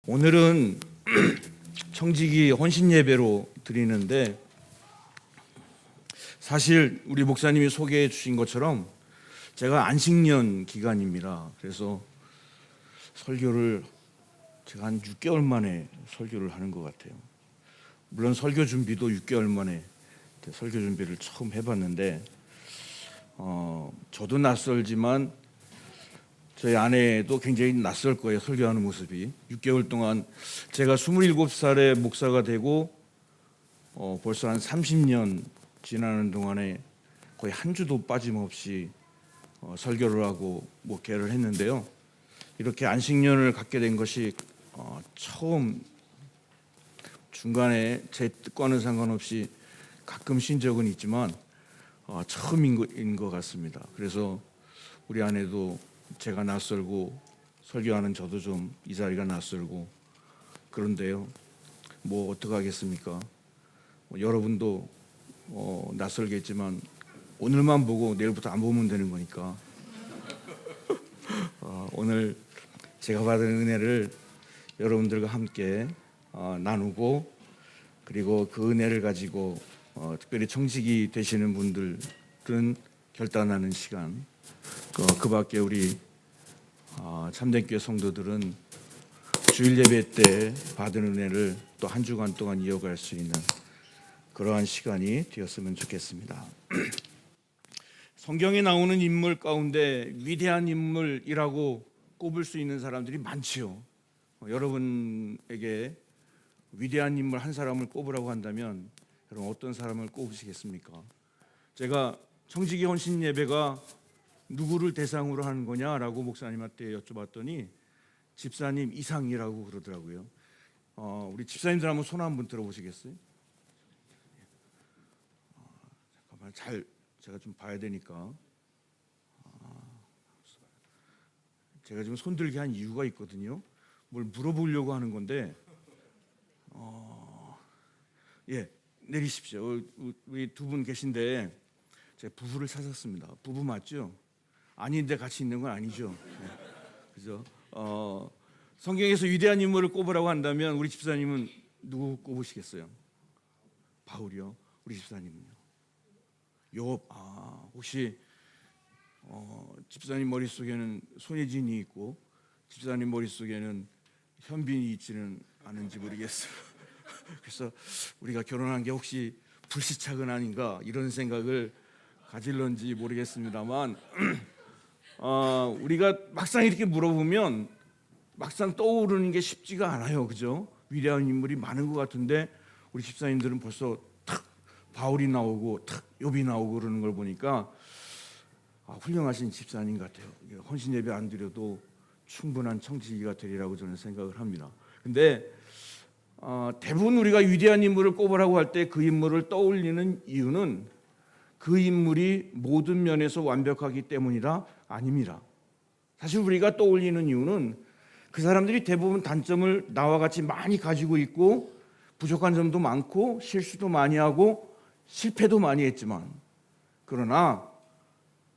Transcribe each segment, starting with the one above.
오늘은 청지기 헌신 예배로 드리는데, 사실 우리 목사님이 소개해 주신 것처럼 제가 안식년 기간입니다. 그래서 설교를 제가 한 6개월 만에 설교를 하는 것 같아요. 물론 설교 준비도 6개월 만에 설교 준비를 처음 해봤는데, 저도 낯설지만 저희 아내도 굉장히 낯설 거예요. 설교하는 모습이. 6개월 동안 제가 27살에 목사가 되고 벌써 한 30년 지나는 동안에 거의 한 주도 빠짐없이 설교를 하고 목회를 했는데요. 이렇게 안식년을 갖게 된 것이 처음, 중간에 제 뜻과는 상관없이 가끔 쉰 적은 있지만 처음인 것 같습니다. 그래서 우리 아내도 제가 낯설고 설교하는 저도 좀 이 자리가 낯설고 그런데요. 뭐 어떡하겠습니까? 여러분도 낯설겠지만 오늘만 보고 내일부터 안 보면 되는 거니까 오늘 제가 받은 은혜를 여러분들과 함께 나누고, 그리고 그 은혜를 가지고 특별히 청직이 되시는 분들은 결단하는 시간, 그 밖에 우리 참된교회 성도들은 주일 예배 때 받은 은혜를 또 한 주간 동안 이어갈 수 있는 그러한 시간이 되었으면 좋겠습니다. 성경에 나오는 인물 가운데 위대한 인물이라고 꼽을 수 있는 사람들이 많지요. 여러분에게 위대한 인물 한 사람을 꼽으라고 한다면 여러분 어떤 사람을 꼽으시겠습니까? 제가 청지기 헌신 예배가 누구를 대상으로 하는 거냐라고 목사님한테 여쭤봤더니 집사님 이상이라고 그러더라고요. 우리 집사님들 한번 손 한번 들어보시겠어요? 잠깐만, 제가 좀 봐야 되니까. 제가 지금 손 들게 한 이유가 있거든요. 뭘 물어보려고 하는 건데, 내리십시오. 우리 두 분 계신데 제가 부부를 찾았습니다. 부부 맞죠? 아닌데 같이 있는 건 아니죠. 네. 그죠? 성경에서 위대한 인물을 꼽으라고 한다면 우리 집사님은 누구 꼽으시겠어요? 바울이요. 우리 집사님은요? 욥. 혹시 집사님 머릿속에는 손예진이 있고 집사님 머릿속에는 현빈이 있지는 않은지 모르겠어요. 그래서 우리가 결혼한 게 혹시 불시착은 아닌가 이런 생각을 가질런지 모르겠습니다만 우리가 막상 이렇게 물어보면 막상 떠오르는 게 쉽지가 않아요. 그죠? 위대한 인물이 많은 것 같은데 우리 집사님들은 벌써 탁 바울이 나오고 탁 욥이 나오고 그러는 걸 보니까 훌륭하신 집사님 같아요. 헌신 예배 안 드려도 충분한 청지기가 되리라고 저는 생각을 합니다. 근데 대부분 우리가 위대한 인물을 꼽으라고 할 때 그 인물을 떠올리는 이유는 그 인물이 모든 면에서 완벽하기 때문이라 아닙니다. 사실 우리가 떠올리는 이유는 그 사람들이 대부분 단점을 나와 같이 많이 가지고 있고 부족한 점도 많고 실수도 많이 하고 실패도 많이 했지만, 그러나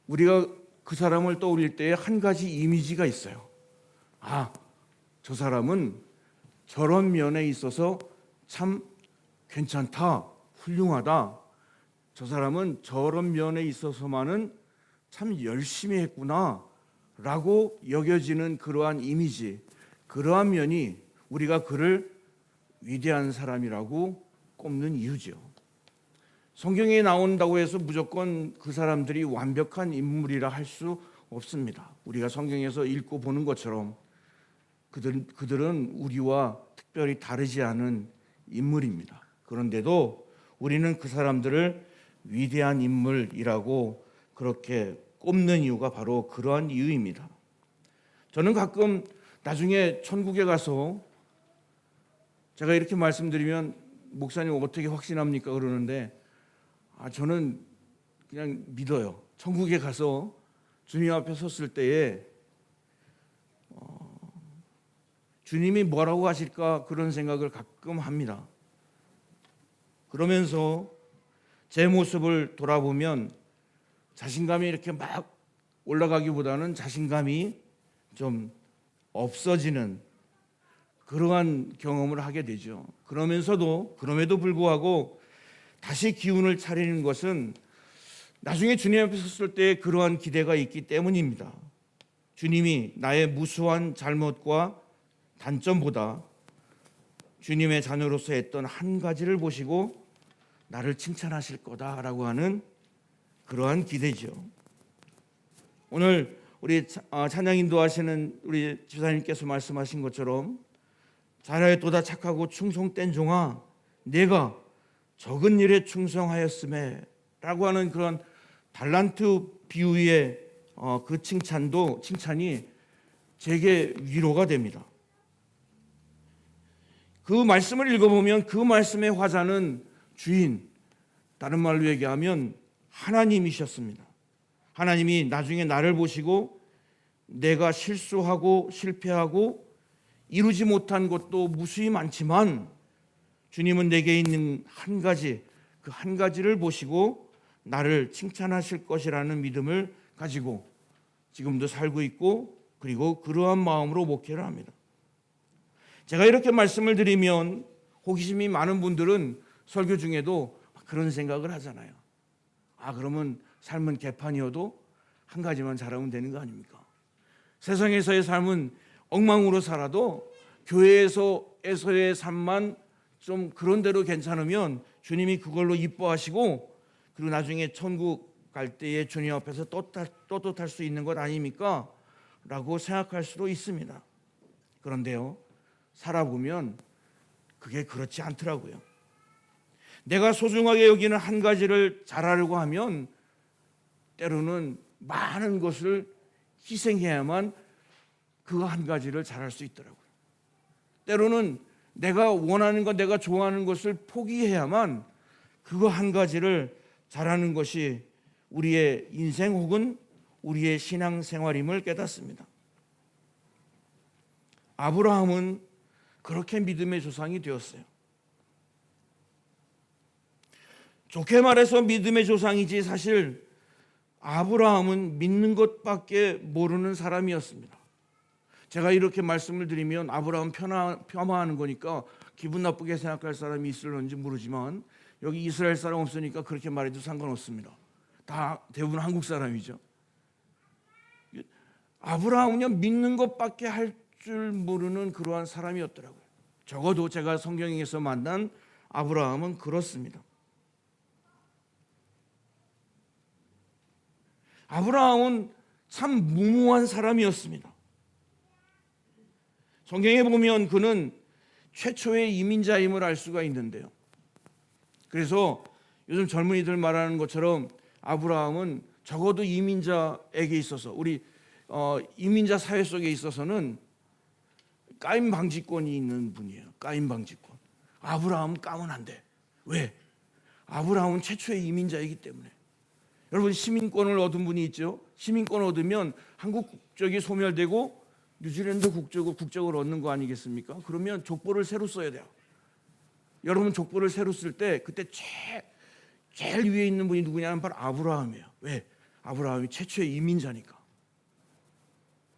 우리가 그 사람을 떠올릴 때에 한 가지 이미지가 있어요. 저 사람은 저런 면에 있어서 참 괜찮다, 훌륭하다. 저 사람은 저런 면에 있어서만은 참 열심히 했구나 라고 여겨지는 그러한 이미지, 그러한 면이 우리가 그를 위대한 사람이라고 꼽는 이유죠. 성경에 나온다고 해서 무조건 그 사람들이 완벽한 인물이라 할 수 없습니다. 우리가 성경에서 읽고 보는 것처럼 그들은 우리와 특별히 다르지 않은 인물입니다. 그런데도 우리는 그 사람들을 위대한 인물이라고 그렇게 꼽는 이유가 바로 그러한 이유입니다. 저는 가끔 나중에 천국에 가서 제가 이렇게 말씀드리면 목사님 어떻게 확신합니까? 그러는데 저는 그냥 믿어요. 천국에 가서 주님 앞에 섰을 때에 주님이 뭐라고 하실까 그런 생각을 가끔 합니다. 그러면서 제 모습을 돌아보면 자신감이 이렇게 막 올라가기보다는 자신감이 좀 없어지는 그러한 경험을 하게 되죠. 그럼에도 불구하고 다시 기운을 차리는 것은 나중에 주님 앞에 섰을 때 그러한 기대가 있기 때문입니다. 주님이 나의 무수한 잘못과 단점보다 주님의 자녀로서 했던 한 가지를 보시고 나를 칭찬하실 거다라고 하는 그러한 기대죠. 오늘 우리 찬양 인도하시는 우리 지사님께서 말씀하신 것처럼 잘하였도다 착하고 충성된 종아 내가 적은 일에 충성하였음에 라고 하는 그런 달란트 비유의 그 칭찬이 제게 위로가 됩니다. 그 말씀을 읽어보면 그 말씀의 화자는 주인, 다른 말로 얘기하면 하나님이셨습니다. 하나님이 나중에 나를 보시고 내가 실수하고 실패하고 이루지 못한 것도 무수히 많지만 주님은 내게 있는 한 가지, 그 한 가지를 보시고 나를 칭찬하실 것이라는 믿음을 가지고 지금도 살고 있고 그리고 그러한 마음으로 목회를 합니다. 제가 이렇게 말씀을 드리면 호기심이 많은 분들은 설교 중에도 그런 생각을 하잖아요. 그러면 삶은 개판이어도 한 가지만 잘하면 되는 거 아닙니까? 세상에서의 삶은 엉망으로 살아도 교회에서의 삶만 좀 그런 대로 괜찮으면 주님이 그걸로 이뻐하시고 그리고 나중에 천국 갈 때에 주님 앞에서 떳떳할 수 있는 것 아닙니까? 라고 생각할 수도 있습니다. 그런데요, 살아보면 그게 그렇지 않더라고요. 내가 소중하게 여기는 한 가지를 잘하려고 하면 때로는 많은 것을 희생해야만 그 한 가지를 잘할 수 있더라고요. 때로는 내가 원하는 것, 내가 좋아하는 것을 포기해야만 그거 한 가지를 잘하는 것이 우리의 인생 혹은 우리의 신앙생활임을 깨닫습니다. 아브라함은 그렇게 믿음의 조상이 되었어요. 좋게 말해서 믿음의 조상이지 사실 아브라함은 믿는 것밖에 모르는 사람이었습니다. 제가 이렇게 말씀을 드리면 아브라함 폄하하는 거니까 기분 나쁘게 생각할 사람이 있을런지 모르지만 여기 이스라엘 사람 없으니까 그렇게 말해도 상관없습니다. 다 대부분 한국 사람이죠. 아브라함은요 믿는 것밖에 할 줄 모르는 그러한 사람이었더라고요. 적어도 제가 성경에서 만난 아브라함은 그렇습니다. 아브라함은 참 무모한 사람이었습니다. 성경에 보면 그는 최초의 이민자임을 알 수가 있는데요. 그래서 요즘 젊은이들 말하는 것처럼 아브라함은 적어도 이민자에게 있어서 우리 이민자 사회 속에 있어서는 까임 방지권이 있는 분이에요. 까임 방지권. 아브라함은 까면 안 돼. 왜? 아브라함은 최초의 이민자이기 때문에. 여러분 시민권을 얻은 분이 있죠. 시민권을 얻으면 한국 국적이 소멸되고 뉴질랜드 국적을 얻는 거 아니겠습니까? 그러면 족보를 새로 써야 돼요. 여러분 족보를 새로 쓸 때 그때 제일 위에 있는 분이 누구냐면 바로 아브라함이에요. 왜? 아브라함이 최초의 이민자니까.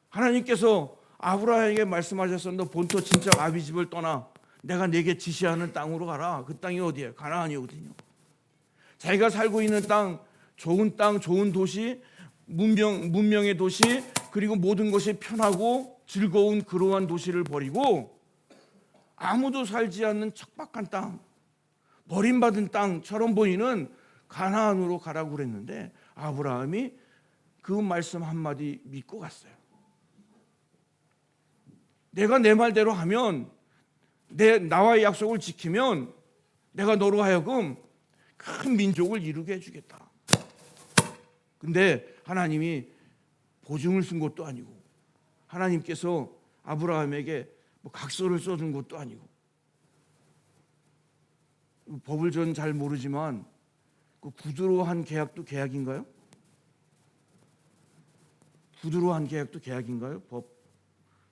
하나님께서 아브라함에게 말씀하셨어. 너 본토 친척 아비 집을 떠나 내가 내게 지시하는 땅으로 가라. 그 땅이 어디예요? 가나안이거든요. 자기가 살고 있는 땅, 좋은 도시, 문명의 도시, 그리고 모든 것이 편하고 즐거운 그러한 도시를 버리고 아무도 살지 않는 척박한 땅, 버림받은 땅처럼 보이는 가나안으로 가라고 그랬는데 아브라함이 그 말씀 한마디 믿고 갔어요. 내가 내 말대로 하면 나와의 약속을 지키면 내가 너로 하여금 큰 민족을 이루게 해주겠다. 근데 하나님이 보증을 쓴 것도 아니고 하나님께서 아브라함에게 각서를 써준 것도 아니고 법을 전 잘 모르지만 그 구두로 한 계약도 계약인가요? 구두로 한 계약도 계약인가요?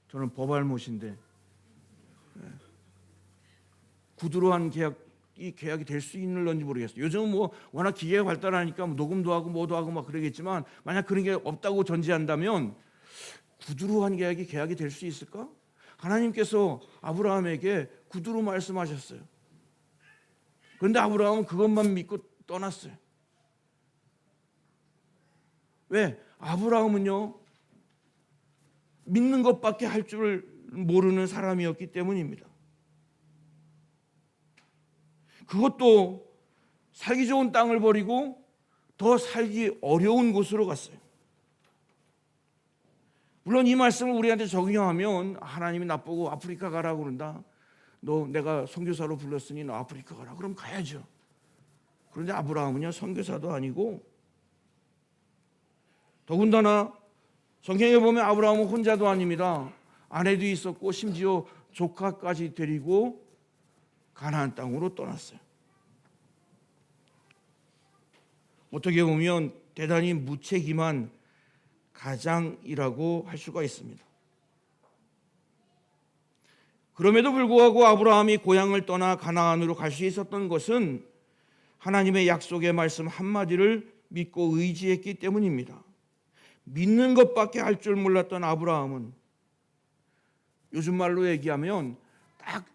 저는 법알못인데 구두로 한 계약이 될 수 있는지 모르겠어요. 요즘은 워낙 기계가 발달하니까 녹음도 하고 뭐도 하고 막 그러겠지만 만약 그런 게 없다고 전제한다면 구두로 한 계약이 될 수 있을까? 하나님께서 아브라함에게 구두로 말씀하셨어요. 그런데 아브라함은 그것만 믿고 떠났어요. 왜? 아브라함은요, 믿는 것밖에 할 줄 모르는 사람이었기 때문입니다. 그것도 살기 좋은 땅을 버리고 더 살기 어려운 곳으로 갔어요. 물론 이 말씀을 우리한테 적용하면 하나님이 나보고 아프리카 가라고 그런다. 너 내가 선교사로 불렀으니 너 아프리카 가라. 그럼 가야죠. 그런데 아브라함은요, 선교사도 아니고, 더군다나 성경에 보면 아브라함은 혼자도 아닙니다. 아내도 있었고 심지어 조카까지 데리고 가나안 땅으로 떠났어요. 어떻게 보면 대단히 무책임한 가장이라고 할 수가 있습니다. 그럼에도 불구하고 아브라함이 고향을 떠나 가나안으로 갈 수 있었던 것은 하나님의 약속의 말씀 한마디를 믿고 의지했기 때문입니다. 믿는 것밖에 할 줄 몰랐던 아브라함은 요즘 말로 얘기하면 딱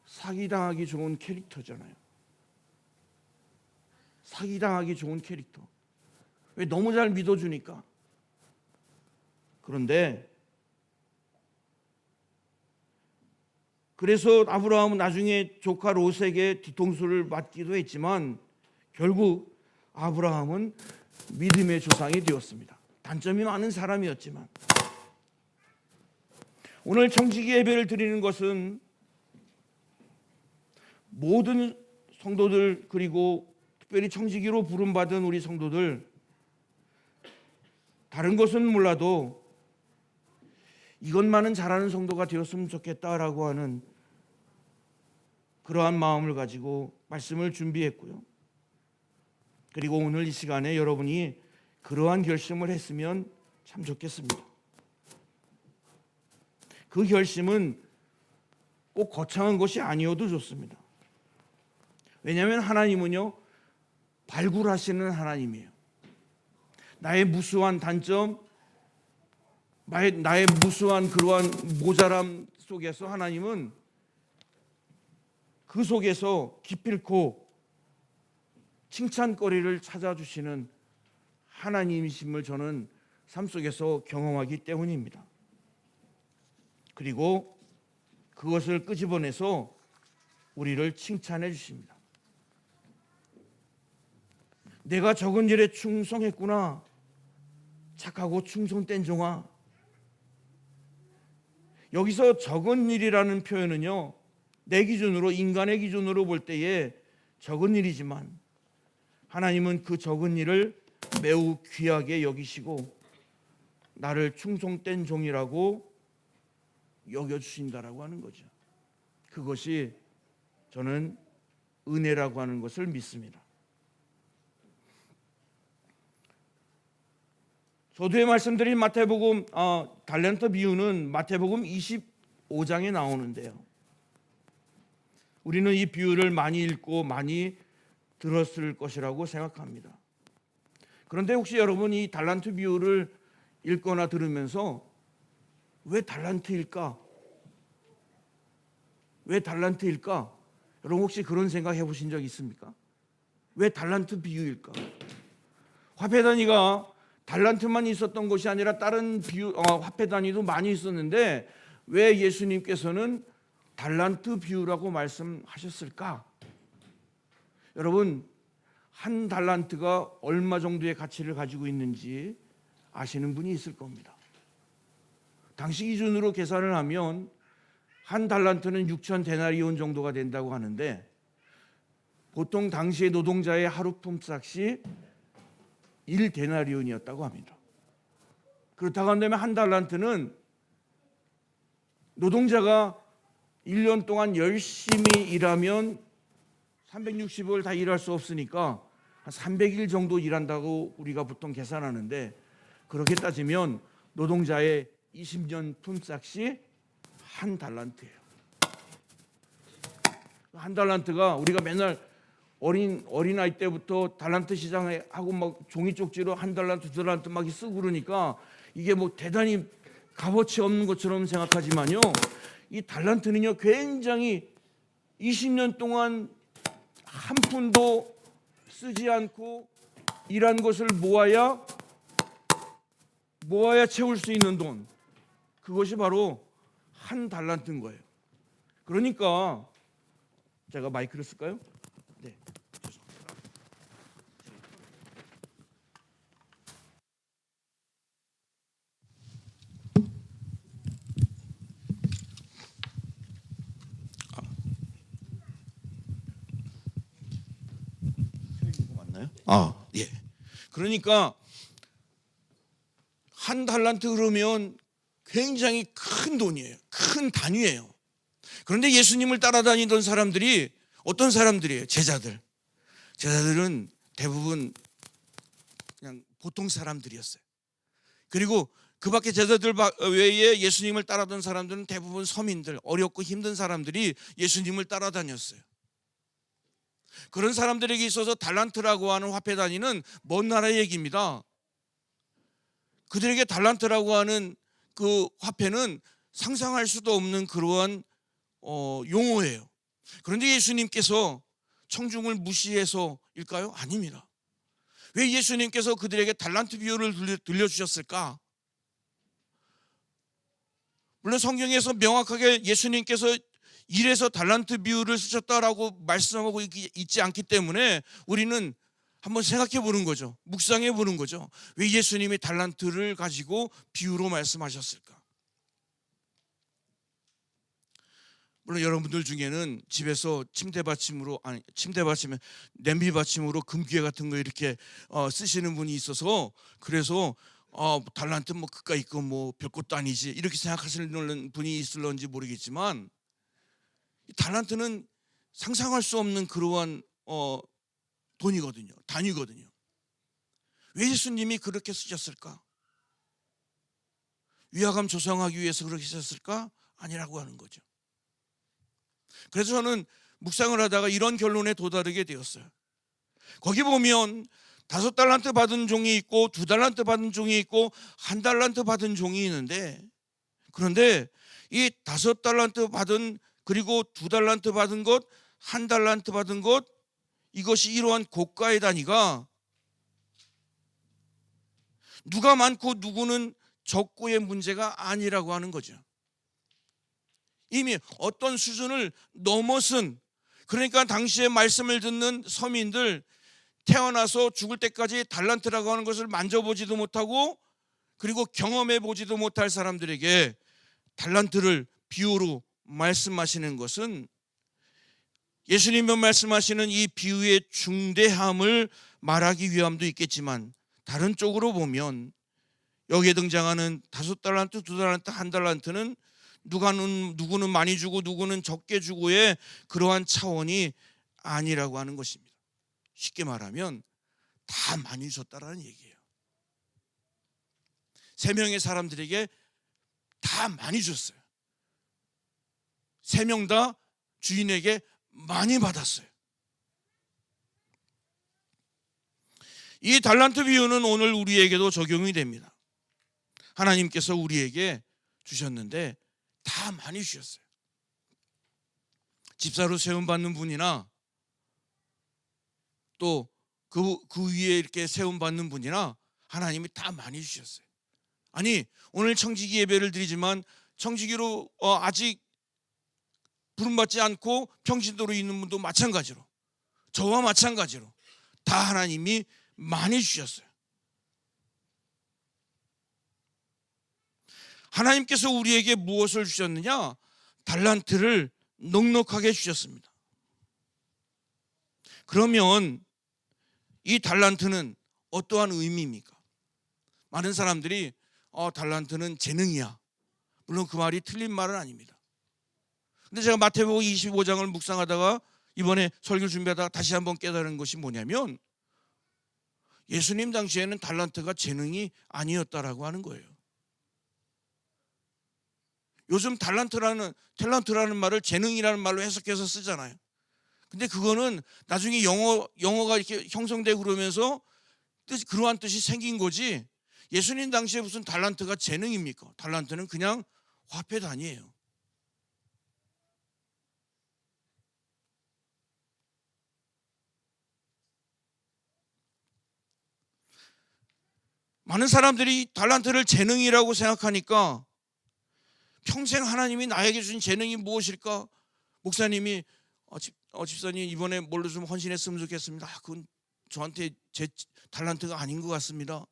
사기당하기 좋은 캐릭터잖아요. 사기당하기 좋은 캐릭터. 왜? 너무 잘 믿어주니까. 그런데 그래서 아브라함은 나중에 조카 롯에게 뒤통수를 맞기도 했지만 결국 아브라함은 믿음의 조상이 되었습니다. 단점이 많은 사람이었지만. 오늘 청지기 예배를 드리는 것은 모든 성도들, 그리고 특별히 청지기로 부름받은 우리 성도들, 다른 것은 몰라도 이것만은 잘하는 성도가 되었으면 좋겠다라고 하는 그러한 마음을 가지고 말씀을 준비했고요. 그리고 오늘 이 시간에 여러분이 그러한 결심을 했으면 참 좋겠습니다. 그 결심은 꼭 거창한 것이 아니어도 좋습니다. 왜냐하면 하나님은요, 발굴하시는 하나님이에요. 나의 무수한 단점, 나의 무수한 그러한 모자람 속에서 하나님은 그 속에서 기필코 칭찬거리를 찾아주시는 하나님이심을 저는 삶 속에서 경험하기 때문입니다. 그리고 그것을 끄집어내서 우리를 칭찬해 주십니다. 내가 적은 일에 충성했구나. 착하고 충성된 종아. 여기서 적은 일이라는 표현은요, 내 기준으로, 인간의 기준으로 볼 때에 적은 일이지만 하나님은 그 적은 일을 매우 귀하게 여기시고 나를 충성된 종이라고 여겨주신다라고 하는 거죠. 그것이 저는 은혜라고 하는 것을 믿습니다. 서두에 말씀드린 마태복음 달란트 비유는 마태복음 25장에 나오는데요. 우리는 이 비유를 많이 읽고 많이 들었을 것이라고 생각합니다. 그런데 혹시 여러분 이 달란트 비유를 읽거나 들으면서 왜 달란트일까? 왜 달란트일까? 여러분 혹시 그런 생각 해보신 적 있습니까? 왜 달란트 비유일까? 화폐 단위가 달란트만 있었던 것이 아니라 다른 화폐 단위도 많이 있었는데 왜 예수님께서는 달란트 비유라고 말씀하셨을까? 여러분, 한 달란트가 얼마 정도의 가치를 가지고 있는지 아시는 분이 있을 겁니다. 당시 기준으로 계산을 하면 한 달란트는 6천 데나리온 정도가 된다고 하는데 보통 당시의 노동자의 하루 품삯이 1데나리온이었다고 합니다. 그렇다고 한다면 한 달란트는 노동자가 1년 동안 열심히 일하면 360일 다 일할 수 없으니까 한 300일 정도 일한다고 우리가 보통 계산하는데, 그렇게 따지면 노동자의 20년 품삯이 한 달란트예요. 한 달란트가 우리가 맨날 어린아이 때부터 달란트 시장에 하고 막 종이 쪽지로 한 달란트, 두 달란트 막 쓰고 그러니까 이게 뭐 대단히 값어치 없는 것처럼 생각하지만요, 이 달란트는요 굉장히 20년 동안 한 푼도 쓰지 않고 일한 것을 모아야 채울 수 있는 돈, 그것이 바로 한 달란트인 거예요. 그러니까 제가 마이크를 쓸까요? 네. 맞나요? 예. 그러니까 한 달란트 그러면 굉장히 큰 돈이에요. 큰 단위예요. 그런데 예수님을 따라다니던 사람들이 어떤 사람들이에요? 제자들은 대부분 그냥 보통 사람들이었어요. 그리고 그 밖에 제자들 외에 예수님을 따라던 사람들은 대부분 서민들, 어렵고 힘든 사람들이 예수님을 따라다녔어요. 그런 사람들에게 있어서 달란트라고 하는 화폐 단위는 먼 나라의 얘기입니다. 그들에게 달란트라고 하는 그 화폐는 상상할 수도 없는 그러한 용어예요. 그런데 예수님께서 청중을 무시해서일까요? 아닙니다. 왜 예수님께서 그들에게 달란트 비유를 들려주셨을까? 물론 성경에서 명확하게 예수님께서 일에서 달란트 비유를 쓰셨다라고 말씀하고 있지 않기 때문에 우리는 한번 생각해 보는 거죠. 묵상해 보는 거죠. 왜 예수님이 달란트를 가지고 비유로 말씀하셨을까? 물론 여러분들 중에는 집에서 침대 받침에 냄비 받침으로 금괴 같은 거 이렇게 쓰시는 분이 있어서 그래서 달란트 뭐 그까 있고 뭐 별것도 아니지 이렇게 생각하시는 분이 있을런지 모르겠지만 달란트는 상상할 수 없는 그러한 돈이거든요. 단위거든요. 왜 예수님이 그렇게 쓰셨을까? 위화감 조성하기 위해서 그렇게 쓰셨을까? 아니라고 하는 거죠. 그래서 저는 묵상을 하다가 이런 결론에 도달하게 되었어요. 거기 보면 5달란트 받은 종이 있고 2달란트 받은 종이 있고 1달란트 받은 종이 있는데, 그런데 이 5달란트 받은 그리고 2달란트 받은 것, 1달란트 받은 것, 이것이 이러한 고가의 단위가 누가 많고 누구는 적고의 문제가 아니라고 하는 거죠. 이미 어떤 수준을 넘어선, 그러니까 당시에 말씀을 듣는 서민들, 태어나서 죽을 때까지 달란트라고 하는 것을 만져보지도 못하고 그리고 경험해 보지도 못할 사람들에게 달란트를 비유로 말씀하시는 것은 예수님이 말씀하시는 이 비유의 중대함을 말하기 위함도 있겠지만, 다른 쪽으로 보면 여기에 등장하는 5달란트, 2달란트, 1달란트는 누구는 많이 주고 누구는 적게 주고의 그러한 차원이 아니라고 하는 것입니다. 쉽게 말하면 다 많이 줬다라는 얘기예요. 3명의 사람들에게 다 많이 줬어요. 3명 다 주인에게 많이 받았어요. 이 달란트 비유는 오늘 우리에게도 적용이 됩니다. 하나님께서 우리에게 주셨는데 다 많이 주셨어요. 집사로 세움받는 분이나 또 그 위에 이렇게 세움받는 분이나 하나님이 다 많이 주셨어요. 아니, 오늘 청지기 예배를 드리지만 청지기로 아직 부름받지 않고 평신도로 있는 분도 마찬가지로, 저와 마찬가지로 다 하나님이 많이 주셨어요. 하나님께서 우리에게 무엇을 주셨느냐? 달란트를 넉넉하게 주셨습니다. 그러면 이 달란트는 어떠한 의미입니까? 많은 사람들이 달란트는 재능이야. 물론 그 말이 틀린 말은 아닙니다. 근데 제가 마태복음 25장을 묵상하다가 이번에 설교 준비하다가 다시 한번 깨달은 것이 뭐냐면, 예수님 당시에는 달란트가 재능이 아니었다라고 하는 거예요. 요즘 탤런트라는 말을 재능이라는 말로 해석해서 쓰잖아요. 근데 그거는 나중에 영어가 이렇게 형성되고 그러면서 그러한 뜻이 생긴 거지, 예수님 당시에 무슨 달란트가 재능입니까? 달란트는 그냥 화폐 단위예요. 많은 사람들이 달란트를 재능이라고 생각하니까 평생 하나님이 나에게 주신 재능이 무엇일까? 목사님이 집사님 이번에 뭘로 좀 헌신했으면 좋겠습니다. 그건 저한테 제 달란트가 아닌 것 같습니다.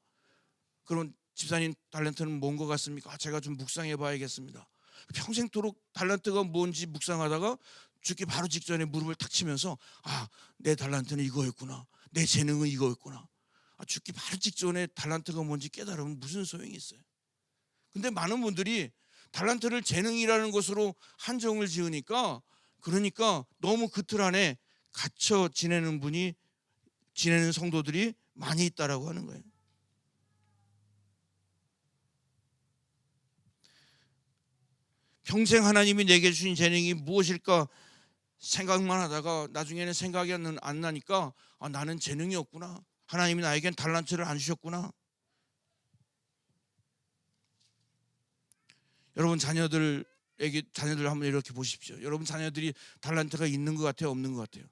그럼 집사님 달란트는 뭔 것 같습니까? 제가 좀 묵상해 봐야겠습니다. 평생토록 달란트가 뭔지 묵상하다가 죽기 바로 직전에 무릎을 탁 치면서 내 달란트는 이거였구나. 내 재능은 이거였구나. 죽기 바로 직전에 달란트가 뭔지 깨달으면 무슨 소용이 있어요? 근데 많은 분들이 달란트를 재능이라는 것으로 한정을 지으니까 그러니까 너무 그 틀 안에 갇혀 지내는 성도들이 많이 있다라고 하는 거예요. 평생 하나님이 내게 주신 재능이 무엇일까 생각만 하다가 나중에는 생각이 안 나니까 나는 재능이 없구나. 하나님이 나에겐 달란트를 안 주셨구나. 여러분 자녀들 한번 이렇게 보십시오. 여러분 자녀들이 달란트가 있는 것 같아요, 없는 것 같아요?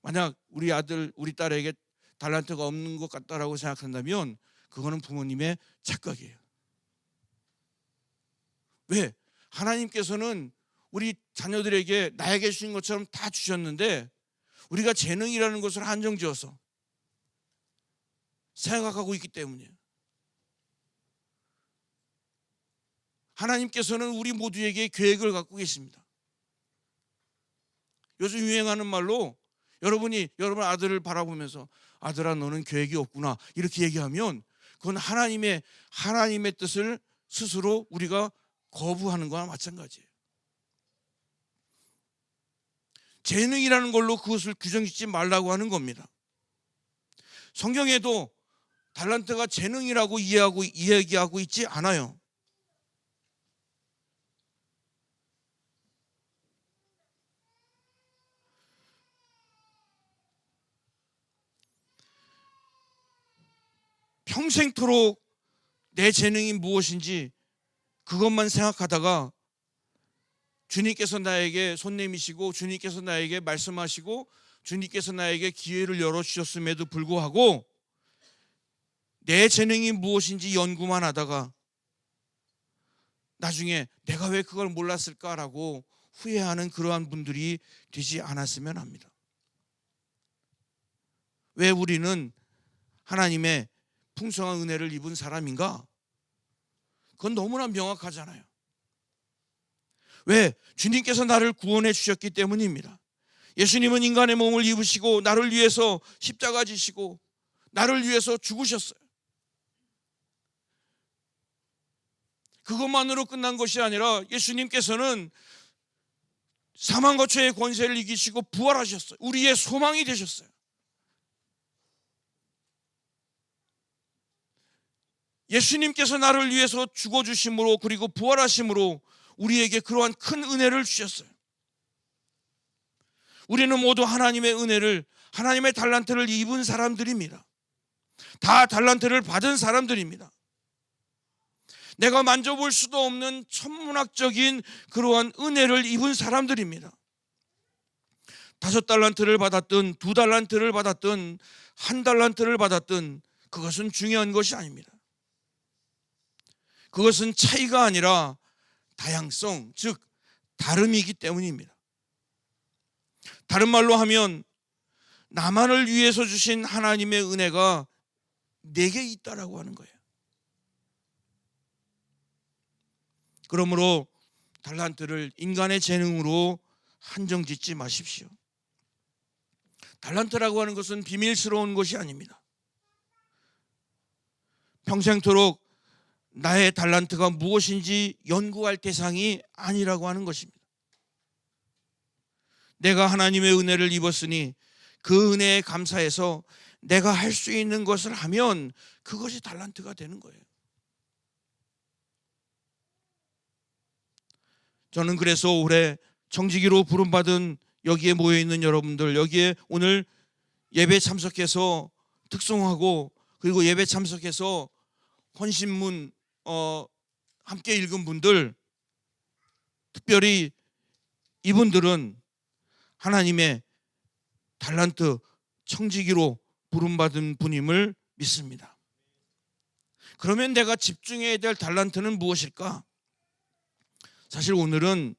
만약 우리 아들, 우리 딸에게 달란트가 없는 것 같다라고 생각한다면 그거는 부모님의 착각이에요. 왜? 하나님께서는 우리 자녀들에게 나에게 주신 것처럼 다 주셨는데 우리가 재능이라는 것을 한정지어서 생각하고 있기 때문이에요. 하나님께서는 우리 모두에게 계획을 갖고 계십니다. 요즘 유행하는 말로 여러분 아들을 바라보면서 아들아 너는 계획이 없구나 이렇게 얘기하면 그건 하나님의 뜻을 스스로 우리가 거부하는 거나 마찬가지예요. 재능이라는 걸로 그것을 규정짓지 말라고 하는 겁니다. 성경에도 달란트가 재능이라고 이야기하고 있지 않아요. 평생토록 내 재능이 무엇인지 그것만 생각하다가 주님께서 나에게 손 내미시고 주님께서 나에게 말씀하시고 주님께서 나에게 기회를 열어주셨음에도 불구하고 내 재능이 무엇인지 연구만 하다가 나중에 내가 왜 그걸 몰랐을까라고 후회하는 그러한 분들이 되지 않았으면 합니다. 왜 우리는 하나님의 풍성한 은혜를 입은 사람인가? 그건 너무나 명확하잖아요. 왜? 주님께서 나를 구원해 주셨기 때문입니다. 예수님은 인간의 몸을 입으시고 나를 위해서 십자가 지시고 나를 위해서 죽으셨어요. 그것만으로 끝난 것이 아니라 예수님께서는 사망과 죄의 권세를 이기시고 부활하셨어요. 우리의 소망이 되셨어요. 예수님께서 나를 위해서 죽어주심으로 그리고 부활하심으로 우리에게 그러한 큰 은혜를 주셨어요. 우리는 모두 하나님의 은혜를, 하나님의 달란트를 입은 사람들입니다. 다 달란트를 받은 사람들입니다. 내가 만져볼 수도 없는 천문학적인 그러한 은혜를 입은 사람들입니다. 5달란트를 받았든 2달란트를 받았든 1달란트를 받았든 그것은 중요한 것이 아닙니다. 그것은 차이가 아니라 다양성, 즉 다름이기 때문입니다. 다른 말로 하면 나만을 위해서 주신 하나님의 은혜가 내게 있다라고 하는 거예요. 그러므로 달란트를 인간의 재능으로 한정짓지 마십시오. 달란트라고 하는 것은 비밀스러운 것이 아닙니다. 평생토록 나의 달란트가 무엇인지 연구할 대상이 아니라고 하는 것입니다. 내가 하나님의 은혜를 입었으니 그 은혜에 감사해서 내가 할 수 있는 것을 하면 그것이 달란트가 되는 거예요. 저는 그래서 올해 청지기로 부름받은 여기에 모여있는 여러분들, 여기에 오늘 예배 참석해서 특송하고 그리고 예배 참석해서 헌신문 함께 읽은 분들, 특별히 이분들은 하나님의 달란트 청지기로 부름받은 분임을 믿습니다. 그러면 내가 집중해야 될 달란트는 무엇일까? 사실 오늘은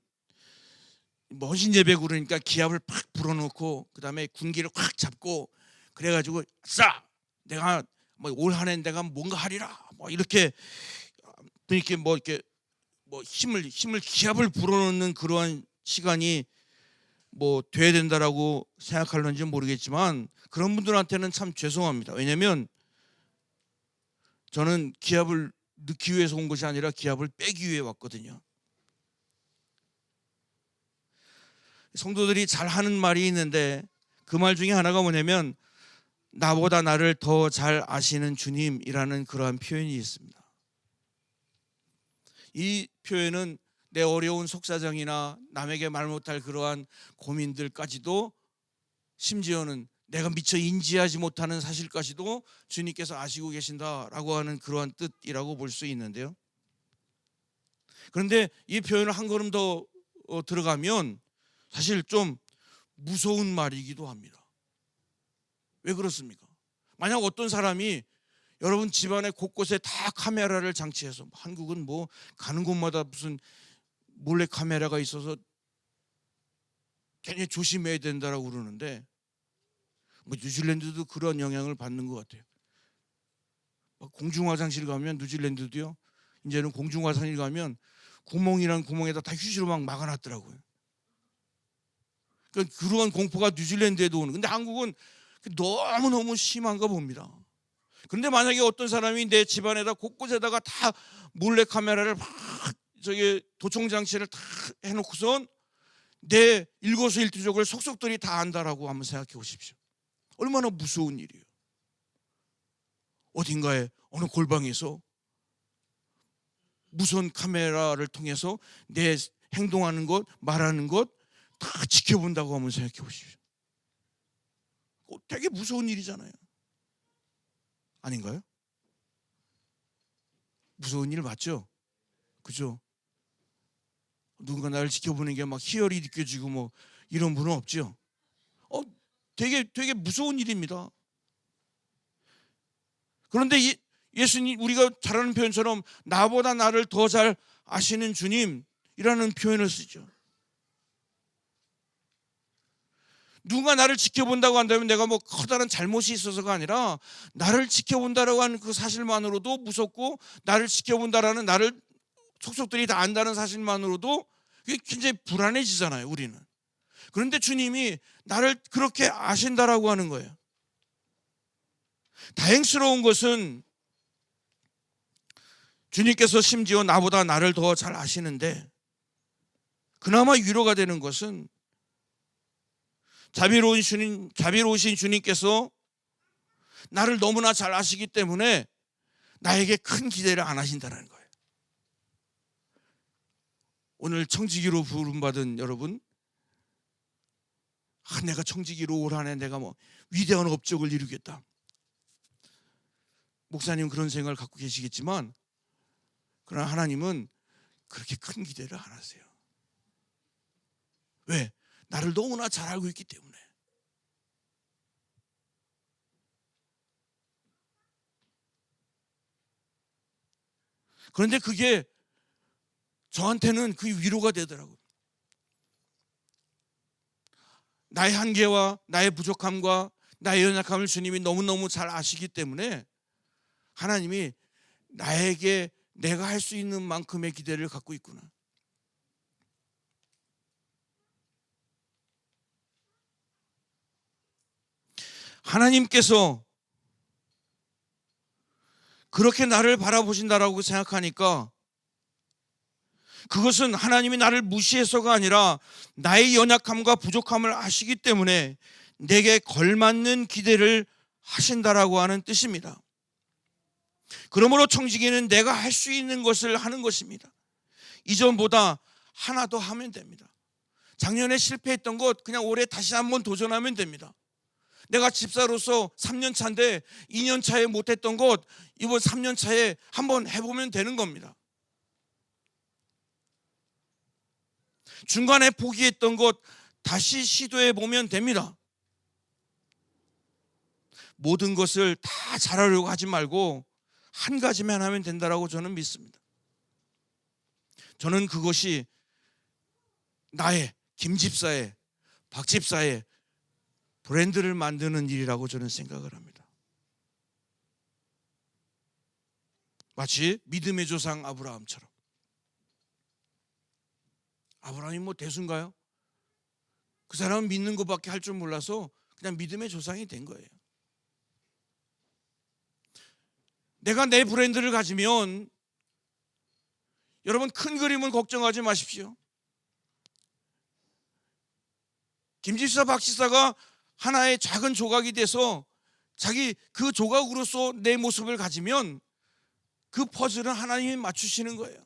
먼신 예배 그러니까 기합을 팍 불어넣고 그 다음에 군기를 확 잡고 그래가지고 아싸 내가 뭐 올 한 해 내가 뭔가 하리라 뭐 이렇게 힘을 기합을 불어넣는 그러한 시간이 뭐 돼야 된다라고 생각하는지 모르겠지만 그런 분들한테는 참 죄송합니다. 왜냐하면 저는 기합을 넣기 위해서 온 것이 아니라 기합을 빼기 위해 왔거든요. 성도들이 잘 하는 말이 있는데 그 말 중에 하나가 뭐냐면 나보다 나를 더 잘 아시는 주님이라는 그러한 표현이 있습니다. 이 표현은 내 어려운 속사정이나 남에게 말 못할 그러한 고민들까지도 심지어는 내가 미처 인지하지 못하는 사실까지도 주님께서 아시고 계신다라고 하는 그러한 뜻이라고 볼 수 있는데요. 그런데 이 표현을 한 걸음 더 들어가면 사실 좀 무서운 말이기도 합니다. 왜 그렇습니까? 만약 어떤 사람이 여러분 집안의 곳곳에 다 카메라를 장치해서 한국은 뭐 가는 곳마다 무슨 몰래 카메라가 있어서 굉장히 조심해야 된다라고 그러는데 뭐 뉴질랜드도 그런 영향을 받는 것 같아요. 공중화장실 가면 뉴질랜드도요. 이제는 공중화장실 가면 구멍이란 구멍에다 다 휴지로 막 막아놨더라고요. 그러니까 그러한 공포가 뉴질랜드에도 오는. 근데 한국은 너무너무 심한가 봅니다. 그런데 만약에 어떤 사람이 내 집안에다 곳곳에다가 다 몰래 카메라를 막 도청 장치를 다 해놓고선 내 일거수일투족을 속속들이 다 안다라고 한번 생각해 보십시오. 얼마나 무서운 일이에요. 어딘가에 어느 골방에서 무선 카메라를 통해서 내 행동하는 것, 말하는 것 다 지켜본다고 한번 생각해 보십시오. 되게 무서운 일이잖아요. 아닌가요? 무서운 일 맞죠? 그죠? 누군가 나를 지켜보는 게 막 희열이 느껴지고 뭐 이런 분은 없죠? 되게 무서운 일입니다. 그런데 예수님 우리가 잘 아는 표현처럼 나보다 나를 더 잘 아시는 주님이라는 표현을 쓰죠. 누가 나를 지켜본다고 한다면 내가 뭐 커다란 잘못이 있어서가 아니라 나를 지켜본다라고 하는 그 사실만으로도 무섭고 나를 지켜본다라는 나를 속속들이 다 안다는 사실만으로도 그게 굉장히 불안해지잖아요, 우리는. 그런데 주님이 나를 그렇게 아신다라고 하는 거예요. 다행스러운 것은 주님께서 심지어 나보다 나를 더 잘 아시는데 그나마 위로가 되는 것은 자비로우신 주님께서 나를 너무나 잘 아시기 때문에 나에게 큰 기대를 안 하신다는 거예요. 오늘 청지기로 부름받은 여러분, 내가 청지기로 올 한 해 내가 뭐 위대한 업적을 이루겠다. 목사님 그런 생각을 갖고 계시겠지만 그러나 하나님은 그렇게 큰 기대를 안 하세요. 왜? 나를 너무나 잘 알고 있기 때문에. 그런데 그게 저한테는 그 위로가 되더라고요. 나의 한계와 나의 부족함과 나의 연약함을 주님이 너무너무 잘 아시기 때문에 하나님이 나에게 내가 할 수 있는 만큼의 기대를 갖고 있구나. 하나님께서 그렇게 나를 바라보신다라고 생각하니까 그것은 하나님이 나를 무시해서가 아니라 나의 연약함과 부족함을 아시기 때문에 내게 걸맞는 기대를 하신다라고 하는 뜻입니다. 그러므로 청지기는 내가 할 수 있는 것을 하는 것입니다. 이전보다 하나 더 하면 됩니다. 작년에 실패했던 것 그냥 올해 다시 한번 도전하면 됩니다. 내가 집사로서 3년 차인데 2년 차에 못했던 것 이번 3년 차에 한번 해보면 되는 겁니다. 중간에 포기했던 것 다시 시도해 보면 됩니다. 모든 것을 다 잘하려고 하지 말고 한 가지만 하면 된다라고 저는 믿습니다. 저는 그것이 나의, 김 집사의, 박 집사의 브랜드를 만드는 일이라고 저는 생각을 합니다. 마치 믿음의 조상 아브라함처럼. 아브라함이 뭐 대수인가요? 그 사람은 믿는 것밖에 할 줄 몰라서 그냥 믿음의 조상이 된 거예요. 내가 내 브랜드를 가지면 여러분 큰 그림을 걱정하지 마십시오. 김집사 박집사가 하나의 작은 조각이 돼서 자기 그 조각으로서 내 모습을 가지면 그 퍼즐은 하나님이 맞추시는 거예요.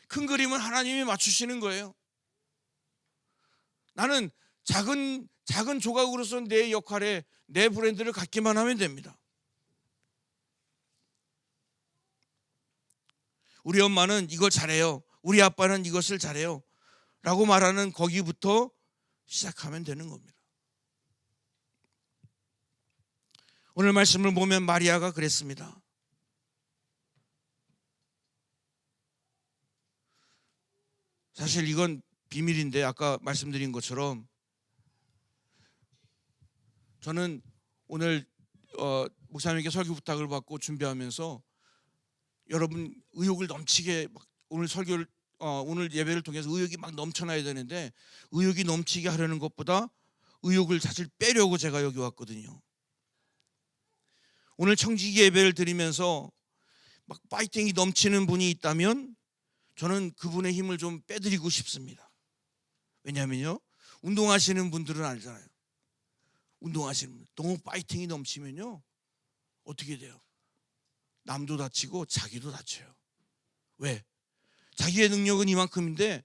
큰 그림은 하나님이 맞추시는 거예요. 나는 작은 조각으로서 내 역할에 내 브랜드를 갖기만 하면 됩니다. 우리 엄마는 이걸 잘해요. 우리 아빠는 이것을 잘해요. 라고 말하는 거기부터 시작하면 되는 겁니다. 오늘 말씀을 보면 마리아가 그랬습니다. 사실 이건 비밀인데 아까 말씀드린 것처럼 저는 오늘 목사님에게 설교 부탁을 받고 준비하면서 여러분 의욕을 넘치게 오늘 설교를 오늘 예배를 통해서 의욕이 막 넘쳐나야 되는데 의욕이 넘치게 하려는 것보다 의욕을 사실 빼려고 제가 여기 왔거든요. 오늘 청지기 예배를 드리면서 막 파이팅이 넘치는 분이 있다면 저는 그분의 힘을 좀 빼드리고 싶습니다. 왜냐하면요, 운동하시는 분들은 알잖아요. 운동하시는 분 너무 파이팅이 넘치면요 어떻게 돼요? 남도 다치고 자기도 다쳐요. 왜? 자기의 능력은 이만큼인데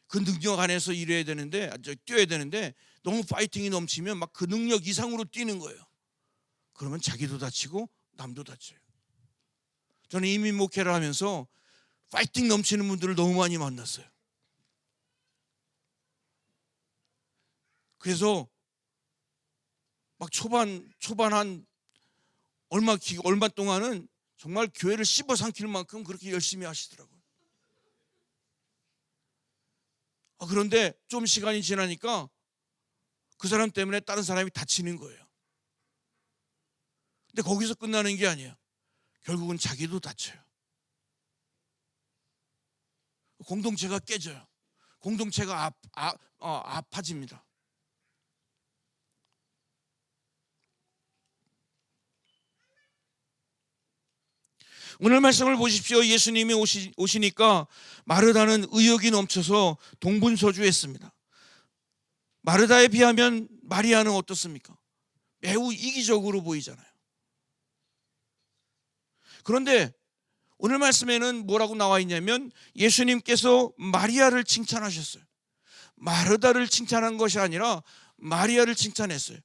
그 능력 안에서 일해야 되는데 뛰어야 되는데 너무 파이팅이 넘치면 막 그 능력 이상으로 뛰는 거예요. 그러면 자기도 다치고 남도 다쳐요. 저는 이민 목회를 하면서 파이팅 넘치는 분들을 너무 많이 만났어요. 그래서 막 초반 한 얼마 동안은 정말 교회를 씹어 삼킬 만큼 그렇게 열심히 하시더라고요. 그런데 좀 시간이 지나니까 그 사람 때문에 다른 사람이 다치는 거예요. 근데 거기서 끝나는 게 아니에요. 결국은 자기도 다쳐요. 공동체가 깨져요. 공동체가 아파집니다. 오늘 말씀을 보십시오. 예수님이 오시니까 마르다는 의욕이 넘쳐서 동분서주했습니다. 마르다에 비하면 마리아는 어떻습니까? 매우 이기적으로 보이잖아요. 그런데 오늘 말씀에는 뭐라고 나와 있냐면 예수님께서 마리아를 칭찬하셨어요. 마르다를 칭찬한 것이 아니라 마리아를 칭찬했어요.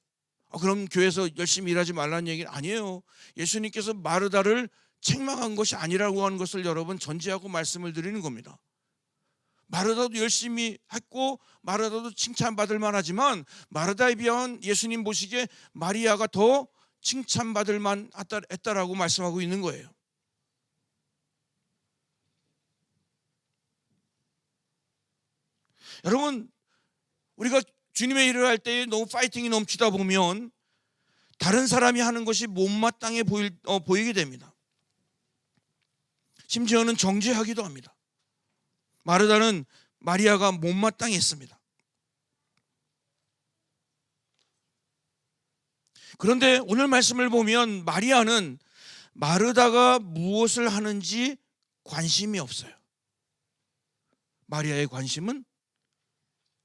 그럼 교회에서 열심히 일하지 말라는 얘기는 아니에요. 예수님께서 마르다를 책망한 것이 아니라고 하는 것을 여러분 전제하고 말씀을 드리는 겁니다. 마르다도 열심히 했고 마르다도 칭찬받을 만하지만 마르다에 비하면 예수님 보시기에 마리아가 더 칭찬받을 만했다라고 말씀하고 있는 거예요. 여러분 우리가 주님의 일을 할 때 너무 파이팅이 넘치다 보면 다른 사람이 하는 것이 못마땅해 보이게 됩니다. 심지어는 정죄하기도 합니다. 마르다는 마리아가 못마땅했습니다. 그런데 오늘 말씀을 보면 마리아는 마르다가 무엇을 하는지 관심이 없어요. 마리아의 관심은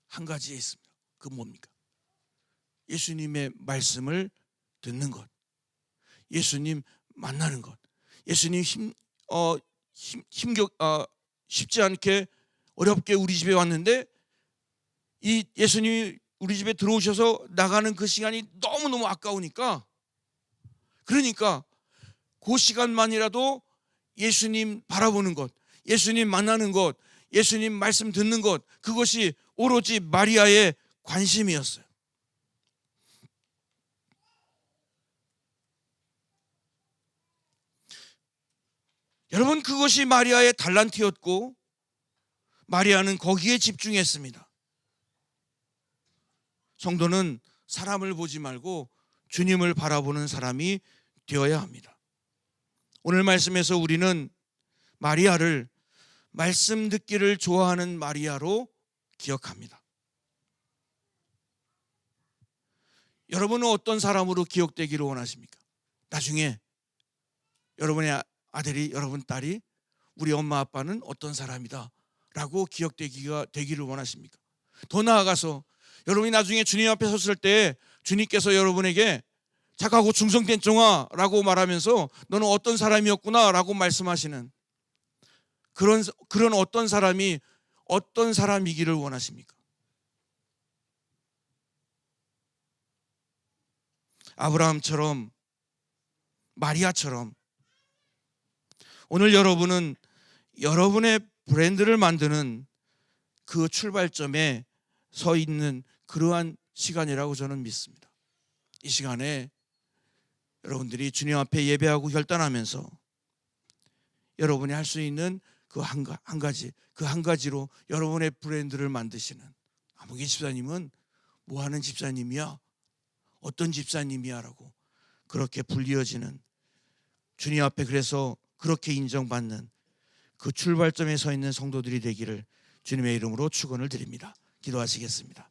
한 가지에 있습니다. 그 뭡니까? 예수님의 말씀을 듣는 것, 예수님 만나는 것. 예수님 쉽지 않게 어렵게 우리 집에 왔는데 이 예수님이 우리 집에 들어오셔서 나가는 그 시간이 너무너무 아까우니까 그러니까 그 시간만이라도 예수님 바라보는 것, 예수님 만나는 것, 예수님 말씀 듣는 것, 그것이 오로지 마리아의 관심이었어요. 여러분, 그것이 마리아의 달란트였고 마리아는 거기에 집중했습니다. 성도는 사람을 보지 말고 주님을 바라보는 사람이 되어야 합니다. 오늘 말씀에서 우리는 마리아를 말씀 듣기를 좋아하는 마리아로 기억합니다. 여러분은 어떤 사람으로 기억되기를 원하십니까? 나중에 여러분의 아들이, 여러분 딸이 우리 엄마 아빠는 어떤 사람이다 라고 되기를 원하십니까? 더 나아가서 여러분이 나중에 주님 앞에 섰을 때 주님께서 여러분에게 착하고 충성된 종아 라고 말하면서 너는 어떤 사람이었구나 라고 말씀하시는 그런 어떤 사람이기를 원하십니까? 아브라함처럼, 마리아처럼 오늘 여러분은 여러분의 브랜드를 만드는 그 출발점에 서 있는 그러한 시간이라고 저는 믿습니다. 이 시간에 여러분들이 주님 앞에 예배하고 결단하면서 여러분이 할 수 있는 그 한 가지로 여러분의 브랜드를 만드시는, 아무개 집사님은 뭐 하는 집사님이야? 어떤 집사님이야? 라고 그렇게 불리어지는, 주님 앞에 그래서 그렇게 인정받는 그 출발점에 서 있는 성도들이 되기를 주님의 이름으로 축원을 드립니다. 기도하시겠습니다.